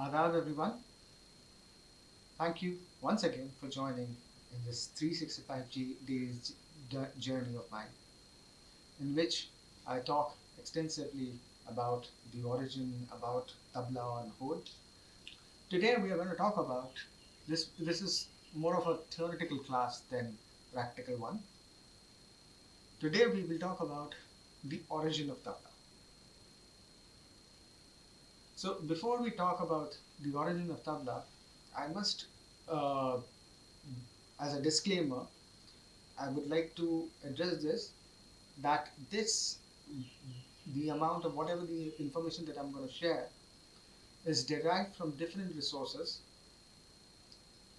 Adab everyone. Thank you once again for joining in this 365 days journey of mine, in which I talk extensively about the origin, about tabla on whole. Today we are going to talk about this. This is more of a theoretical class than practical one. Today we will talk about the origin of tabla. So before we talk about the origin of tabla, I must, uh, as a disclaimer, I would like to address this that the amount of whatever the information that I'm going to share is derived from different resources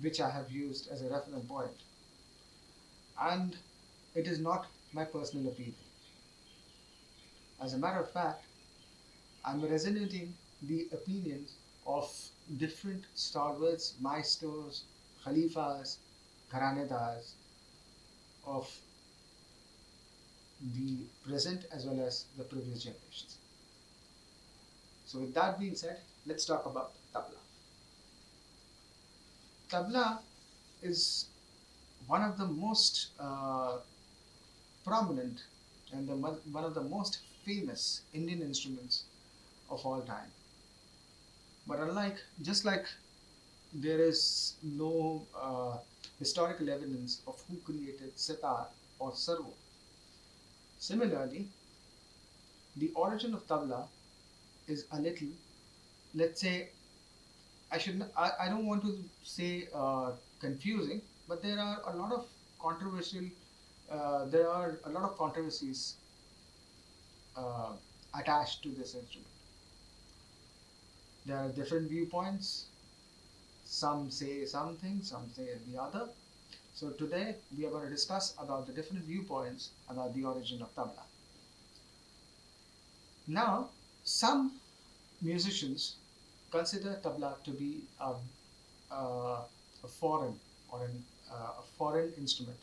which I have used as a reference point, and it is not my personal opinion. As a matter of fact, I'm resonating the opinions of different stalwarts, maestros, khalifas, gharanedars of the present as well as the previous generations. So with that being said, let's talk about tabla. Tabla is one of the most prominent and one of the most famous Indian instruments of all time. But just like there is no historical evidence of who created sitar or sarvo, similarly, the origin of tabla is a little, let's say, I don't want to say confusing, but there are a lot of controversies uh, attached to this instrument. There are different viewpoints. Some say something, some say the other. So today we are going to discuss about the different viewpoints about the origin of tabla. Now, some musicians consider tabla to be a foreign a foreign instrument.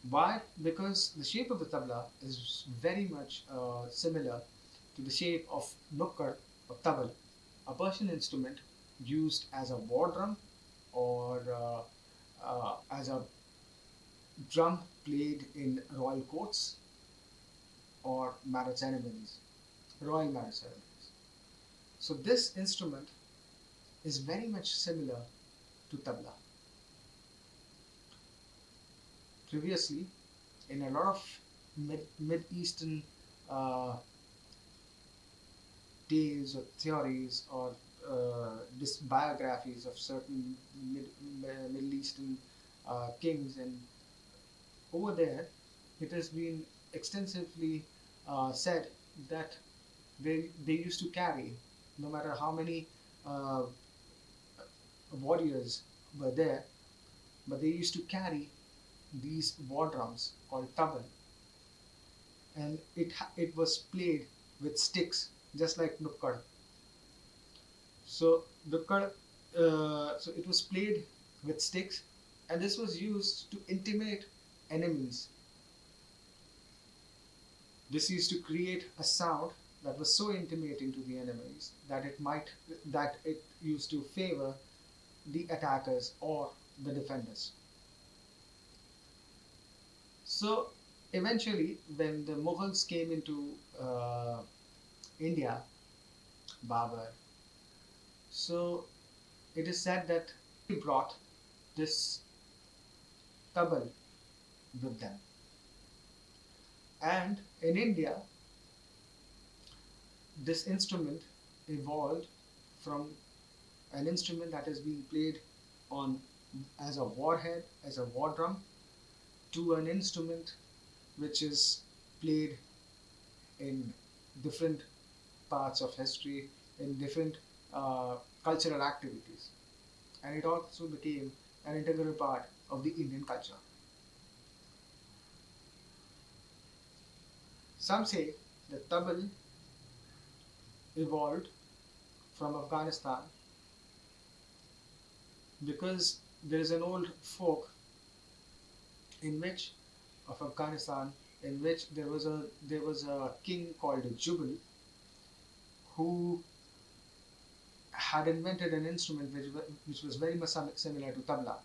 Why? Because the shape of the tabla is very much similar to the shape of naqqāra or tabl, a Persian instrument used as a war drum or as a drum played in royal courts or marriage ceremonies, royal marriage ceremonies. So this instrument is very much similar to tabla. Previously, in a lot of Mid Eastern uh, tales or theories or biographies of certain Middle Eastern kings, and over there, it has been extensively said that they used to carry, no matter how many uh, warriors were there, but they used to carry these war drums called tabl, and it was played with sticks just like nukkad. So nukkad, so it was played with sticks, and this was used to intimidate enemies. This used to create a sound that was so intimidating to the enemies that it used to favor the attackers or the defenders. So eventually, when the Mughals came into India, Babur, so it is said that he brought this tabl with them. And in India, this instrument evolved from an instrument that is being played on as a warhead, as a war drum, to an instrument which is played in different parts of history, in different cultural activities. And it also became an integral part of the Indian culture. Some say that tabl evolved from Afghanistan because there is an old folk in which of Afghanistan in which there was a king called Jubal who had invented an instrument which was very much similar to tabla,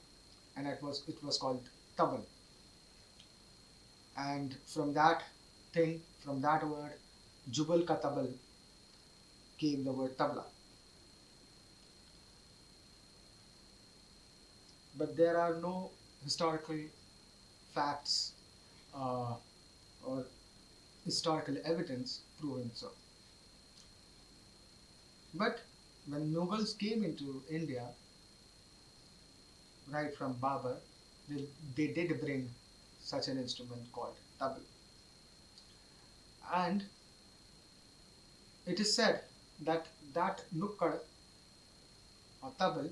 and it was called tabl. And from that thing, from that word, jubal ka tabl, came the word tabla. But there are no historical facts or historical evidence proving so. But when Mughals came into India, right from Babur, they did bring such an instrument called tabl. And it is said that that naqqāra or tabl,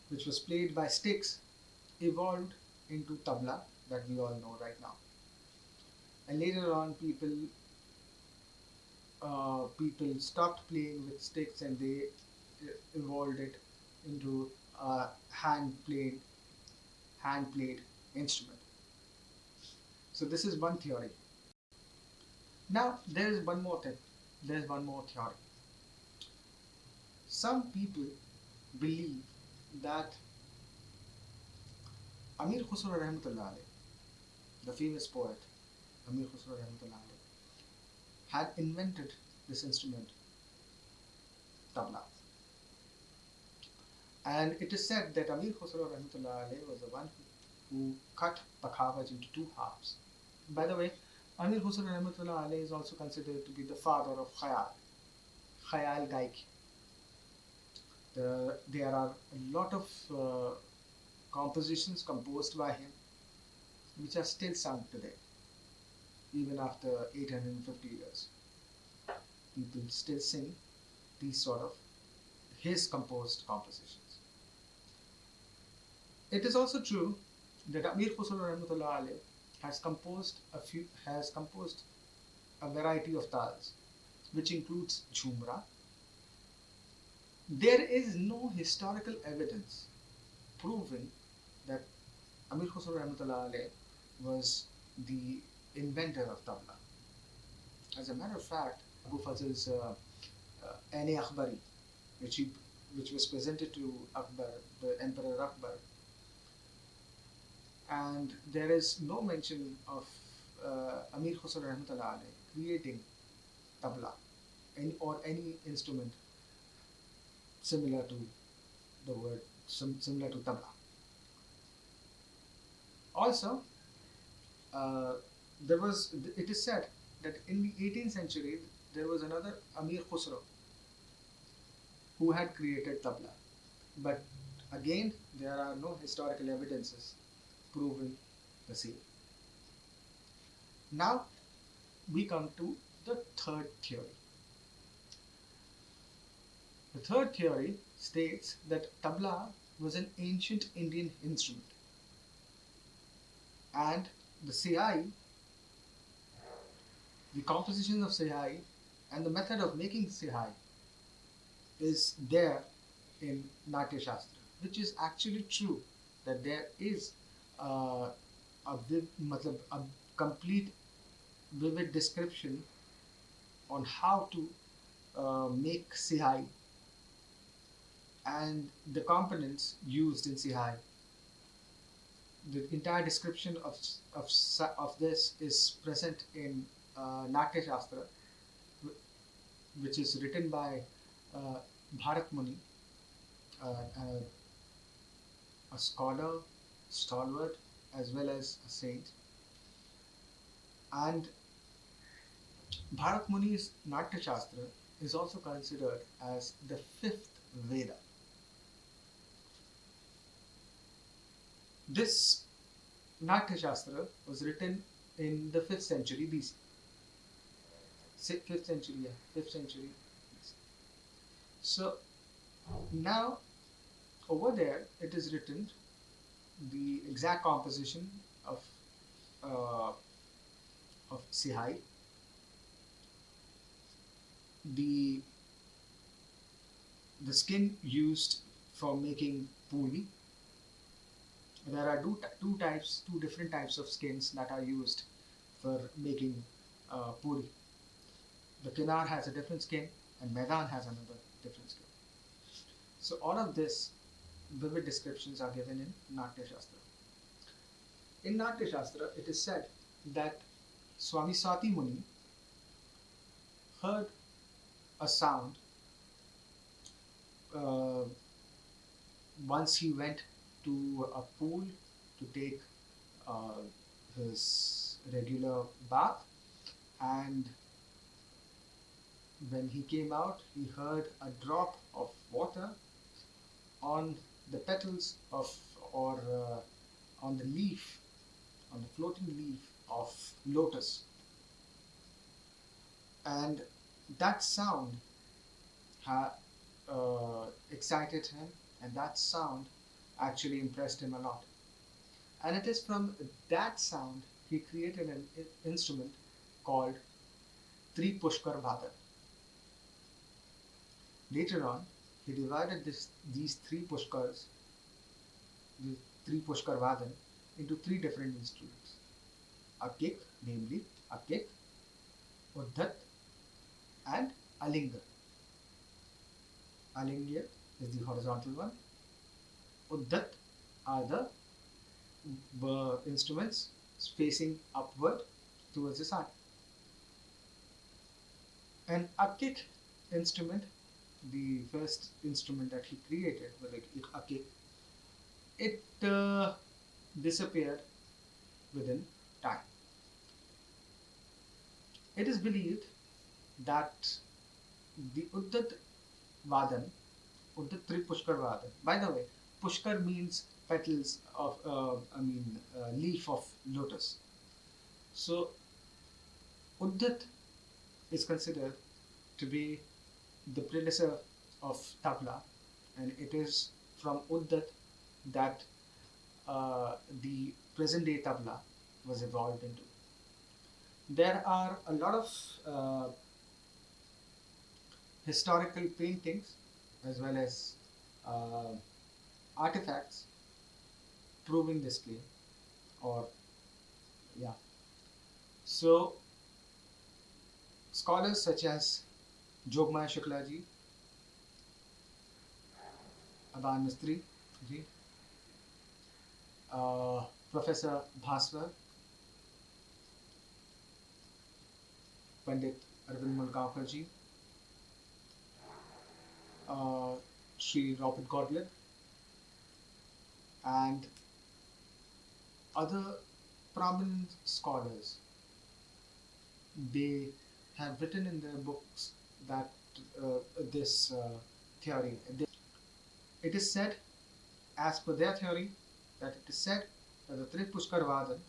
which was played by sticks, evolved into tabla that we all know right now. And later on, people stopped playing with sticks and they evolved it into a hand played instrument. So this is one theory. Now there is one more thing. There is one more theory. Some people believe that Amir Khusrau rahmatullah alayh, the famous poet Amir Khusrau rahmatullah alayh, had invented this instrument, tabla. And it is said that Amir Khusrau rahmatullah alayh was the one who cut Pakhawaj into two halves. By the way, Amir Khusrau rahmatullah alayh is also considered to be the father of Khayal Gaiki. There are a lot of compositions composed by him which are still sung today, even after 850 years. People still sing these sort of his composed compositions. It is also true that Amir Khusrau rahmatullah alayh has composed a variety of tals, which includes jhumra. There is no historical evidence proving that Amir Khusrau rahmatullah alayh was the inventor of tabla. As a matter of fact, Abu Fazl's Akhbari, which was presented to Akbar, the Emperor Akbar, and there is no mention of Amir Khusrau rahmatullah alayh creating tabla or any instrument similar to tabla. Also, it is said that in the 18th century there was another Amir Khusrau who had created tabla, but again there are no historical evidences proving the same. Now we come to the third theory. The third theory states that tabla was an ancient Indian instrument, and the composition of sihai and the method of making sihai is there in Natya Shastra, which is actually true, that there is a complete vivid description on how to make sihai and the components used in sihai. The entire description of this is present in Natya Shastra, which is written by Bharat Muni, a scholar, stalwart, as well as a saint. And Bharat Muni's Natya Shastra is also considered as the fifth Veda. This Natya Shastra was written in the 5th century BC. 5th century BC. So now over there it is written the exact composition of sihai, the skin used for making puri. There are two different types of skins that are used for making puri. The Kinar has a different skin and Maidan has another different skin. So all of this vivid descriptions are given in Natya Shastra. In Natya Shastra, it is said that Swami Sati Muni heard a sound uh, once he went to a pool to take uh, his regular bath, and when he came out, he heard a drop of water on the petals of, or on the leaf, on the floating leaf of lotus, and that sound excited him, and that sound actually impressed him a lot. And it is from that sound he created an instrument called Tripuṣkar Vādan. Later on, he divided these three pushkars, the three Pushkar Vādan, into three different instruments. A kick, namely a kick, Uddhat, and Alinga. Alinga is the horizontal one. Uddhat are the instruments facing upward towards the sun. And a kick instrument, the first instrument that he created, was like a kick. It disappeared within time. It is believed that the Uddhat Vādan, Uddhat Tripuṣkar Vādan. By the way, Pushkar means petals of, leaf of lotus. So, Uddhat is considered to be the predecessor of Tabla, and it is from Uddhat that the present day Tabla was evolved into. There are a lot of historical paintings as well as artifacts proving this claim, or yeah. So scholars such as Jagmohan Shukla ji, Aban Mistry ji, Professor Bhavsar, Pandit Arvind Mulgaonkar ji, Sri Robert Gottlieb, and other prominent scholars, they have written in their books that this theory. It is said, as per their theory, that it is said that the Tripuṣkar Vādan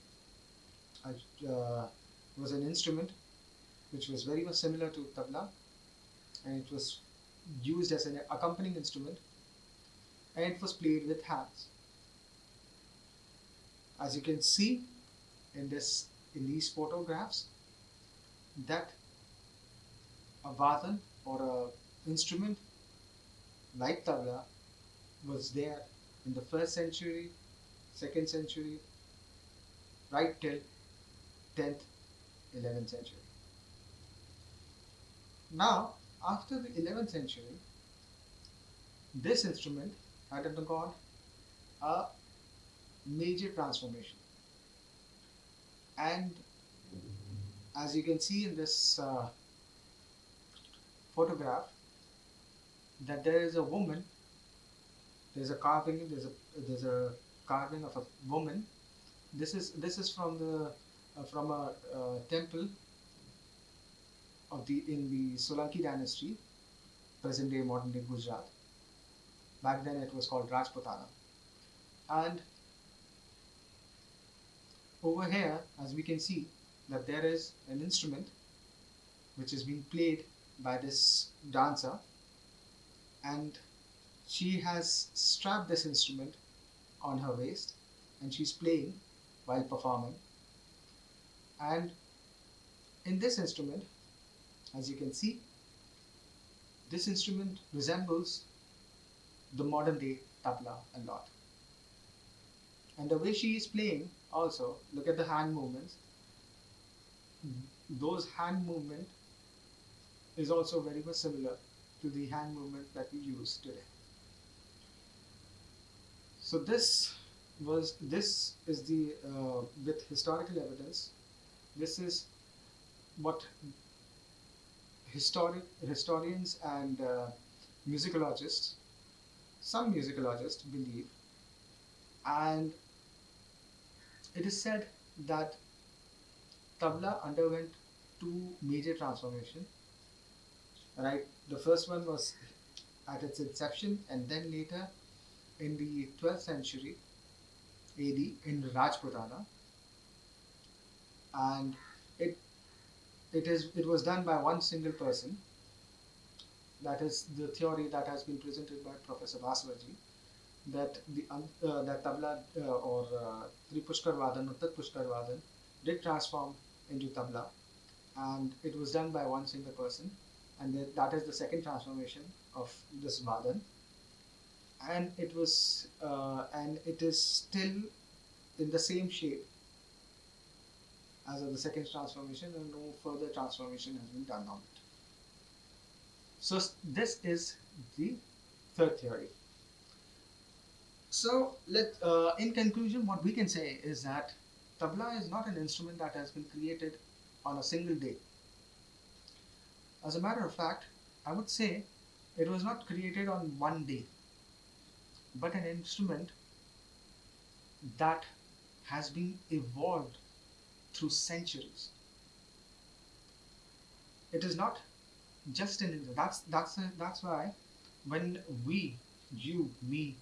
was an instrument which was very much similar to tabla, and it was used as an accompanying instrument, and it was played with hands. As you can see in these photographs, that a Vādan, or a instrument like tabla, was there in the 1st century, 2nd century, right till 10th, 11th century. Now, after the 11th century, this instrument had undergone a major transformation. And as you can see in this photograph, that there is a woman, there's a carving of a woman. This is from a temple in the Solanki dynasty, present day modern day Gujarat. Back then it was called Rajputana. And over here, as we can see, that there is an instrument which is being played by this dancer, and she has strapped this instrument on her waist, and she's playing while performing. And in this instrument, as you can see, this instrument resembles the modern day tabla a lot. And the way she is playing also, look at the hand movements. Those hand movement is also very much similar to the hand movement that we use today. So this is the with historical evidence. This is what historians and musicologists, some musicologists believe, and it is said that tabla underwent two major transformations. Right, the first one was at its inception, and then later in the 12th century AD in Rajputana, and it it was done by one single person. That is the theory that has been presented by Professor Vasavaji, that that tabla or Tripuṣkar Vādan or Tatpuṣkar Vādan did transform into tabla, and it was done by one single person, and that is the second transformation of this Vādan, and it is still in the same shape as of the second transformation, and no further transformation has been done on it. So this is the third theory. So in conclusion, what we can say is that tabla is not an instrument that has been created on a single day. As a matter of fact, I would say it was not created on one day, but an instrument that has been evolved through centuries. It is not just an instrument. That's why when you, me,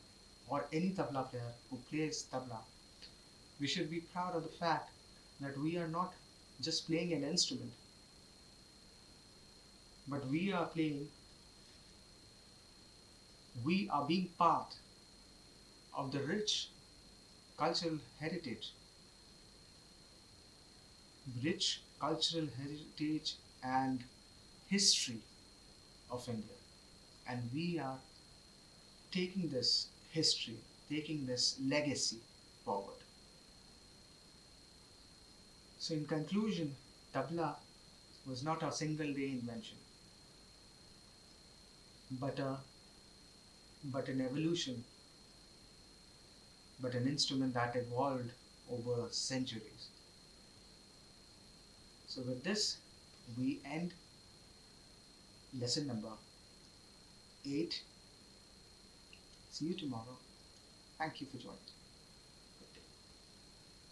or any tabla player who plays tabla, we should be proud of the fact that we are not just playing an instrument, but we are being part of the rich cultural heritage, and history of India, and we are taking this history, taking this legacy forward. So in conclusion, tabla was not a single day invention, but an evolution, but an instrument that evolved over centuries. So with this, we end lesson number 8. See you tomorrow. Thank you for joining.